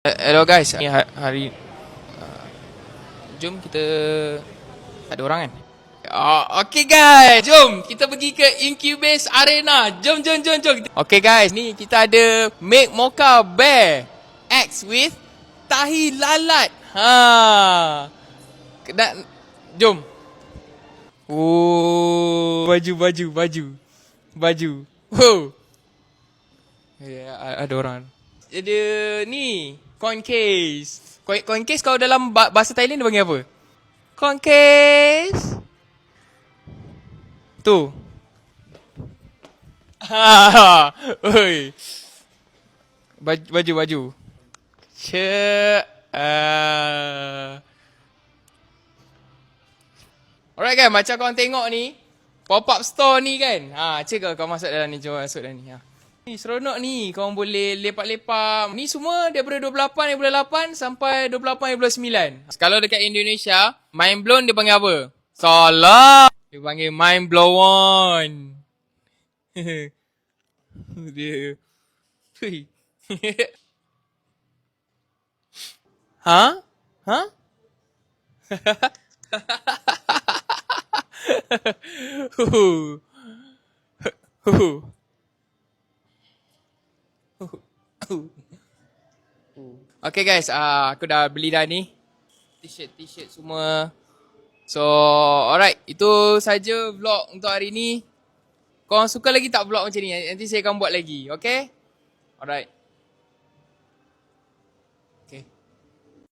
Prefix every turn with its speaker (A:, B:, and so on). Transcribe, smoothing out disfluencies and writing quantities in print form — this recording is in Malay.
A: Hello guys, ni hari jom kita ada orang kan? Okay guys, jom kita pergi ke Incubase Arena. Jom. Okay guys, ni kita ada Make Mocha Bear X with tahi lalat. Kena, jom. Oh, baju. Wow. Ada orang. Ada ni coin case. Coin case kalau dalam bahasa Thailand dia panggil apa? Coin case. Tu. Oi. Baju. Cek. Alright kan, macam korang tengok ni, pop-up store ni kan. Cik kau masuk dalam ni, jom masuk dalam ni. Ni seronok ni, korang boleh lepak-lepak. Ni semua daripada 28.8 sampai 28.9. Kalau dekat Indonesia, mind blown dia panggil apa? Salah. Dia panggil mind blown. Dia. Hui. Ha? Okay guys, aku dah beli dah ni T-shirt semua. So alright, itu saja vlog untuk hari ni. Korang suka lagi tak vlog macam ni? Nanti saya akan buat lagi, okay? Alright.